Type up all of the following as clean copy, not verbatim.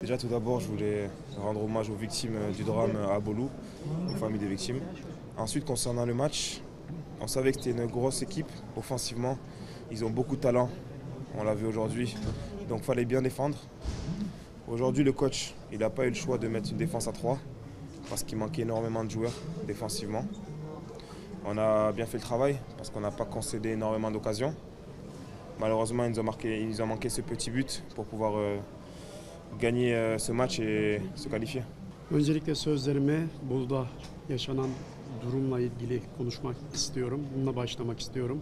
Déjà, tout d'abord, je voulais rendre hommage aux victimes du drame à Bolou, aux familles des victimes. Ensuite, concernant le match, on savait que c'était une grosse équipe offensivement. Ils ont beaucoup de talent, on l'a vu aujourd'hui. Donc, il fallait bien défendre. Aujourd'hui, le coach, il n'a pas eu le choix de mettre une défense à 3 parce qu'il manquait énormément de joueurs défensivement. On a bien fait le travail parce qu'on n'a pas concédé énormément d'occasions. Malheureusement, ils ont manqué ce petit but pour pouvoir gagner ce match et se qualifier. Öncelikle sözlerime Bolu'da yaşanan durumla ilgili konuşmak istiyorum. Bununla başlamak istiyorum.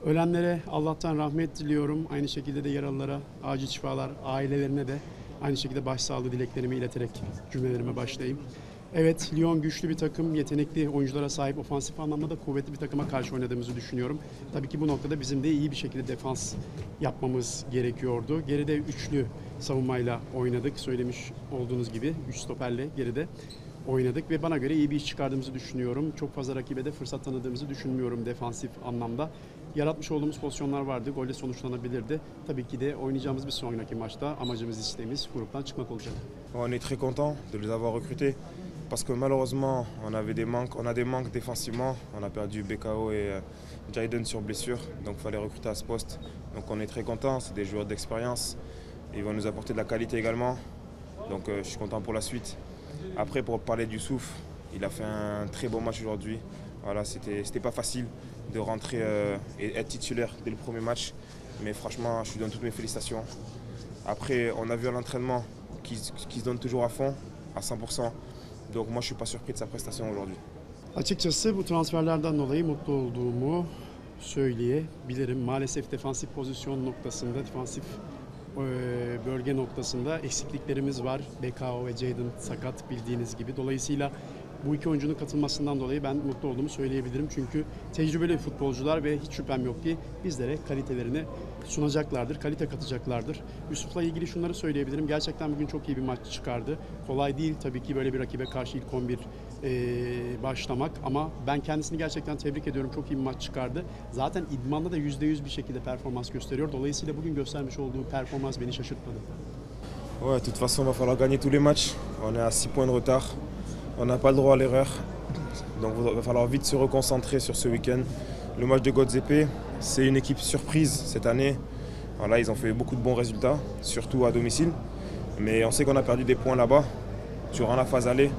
Ölenlere Allah'tan rahmet diliyorum. Aynı şekilde de yaralılara acil şifalar, ailelerine de aynı şekilde başsağlığı dileklerimi ileterek cümlelerime başlayayım. Evet, Lyon güçlü bir takım, yetenekli oyunculara sahip, ofansif anlamda da kuvvetli bir takıma karşı oynadığımızı düşünüyorum. Tabii ki bu noktada bizim de iyi bir şekilde defans yapmamız gerekiyordu. Geride üçlü savunmayla oynadık, söylemiş olduğunuz gibi 3 stoperle geride oynadık ve bana göre iyi bir iş çıkardığımızı düşünüyorum. Çok fazla rakibe de fırsat tanıdığımızı düşünmüyorum defansif anlamda. Yaratmış olduğumuz pozisyonlar vardı, golle sonuçlanabilirdi. Tabii ki de oynayacağımız bir sonraki maçta amacımız, isteğimiz gruptan çıkmak olacak. On est très content de les avoir recrutés parce que malheureusement on a des manques défensivement. On a perdu BKO et Jayden sur blessure, donc il fallait recruter à ce poste. Donc on est très content, c'est des joueurs d'expérience. Ils vont nous apporter de la qualité également. Donc je suis content pour la suite. Après, pour parler du Youssouf, il a fait un très bon match aujourd'hui. Voilà, c'était pas facile de rentrer et être titulaire dès le premier match. Mais franchement, je lui donne toutes mes félicitations. Après, on a vu à l'entraînement qu'il se donne toujours à fond, à 100%. Donc moi, je suis pas surpris de sa prestation aujourd'hui. Açıkçası bu transferlerden dolayı mutlu olduğumu söyleyebilirim. Maalesef defansif pozisyon noktasında, defansif bölge noktasında eksikliklerimiz var. BKO ve Jayden sakat bildiğiniz gibi. Dolayısıyla bu iki oyuncunun katılmasından dolayı ben mutlu olduğumu söyleyebilirim. Çünkü tecrübeli futbolcular ve hiç şüphem yok ki bizlere kalitelerini sunacaklardır, kalite katacaklardır. Yusuf'la ilgili şunları söyleyebilirim. Gerçekten bugün çok iyi bir maç çıkardı. Kolay değil tabii ki böyle bir rakibe karşı ilk 11 başlamak ama ben kendisini gerçekten tebrik ediyorum. Çok iyi bir maç çıkardı. Zaten idmanda da %100 bir şekilde performans gösteriyor. Dolayısıyla bugün göstermiş olduğu performans beni şaşırtmadı. Ouais, de toute façon, il va falloir gagner tous les matchs. On est à 6 points de retard. On n'a pas le droit à l'erreur. Donc il va falloir vite se reconcentrer sur ce week-end. Le match de Godzepe, c'est une équipe surprise cette année. Voilà, ils ont fait beaucoup de bons résultats, surtout à domicile. Mais on sait qu'on a perdu des points là-bas, durant la phase aller.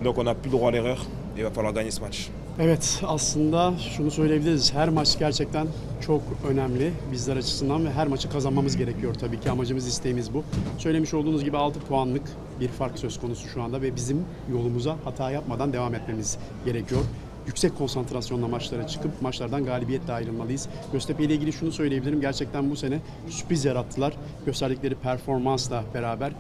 Donc on n'a plus le droit à l'erreur. Il va falloir gagner ce match. Evet, aslında şunu söyleyebiliriz. Her maç gerçekten çok önemli bizler açısından ve her maçı kazanmamız gerekiyor tabii ki. Amacımız, isteğimiz bu. Söylemiş olduğunuz gibi 6 puanlık bir fark söz konusu şu anda ve bizim yolumuza hata yapmadan devam etmemiz gerekiyor. Yüksek konsantrasyonla maçlara çıkıp maçlardan galibiyetle ayrılmalıyız. Göztepe ile ilgili şunu söyleyebilirim. Gerçekten bu sene sürpriz yarattılar. Gösterdikleri performansla beraber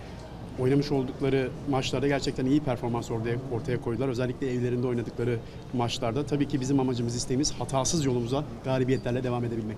oynamış oldukları maçlarda gerçekten iyi performans ortaya koydular. Özellikle evlerinde oynadıkları maçlarda. Tabii ki bizim amacımız, isteğimiz hatasız yolumuza galibiyetlerle devam edebilmek.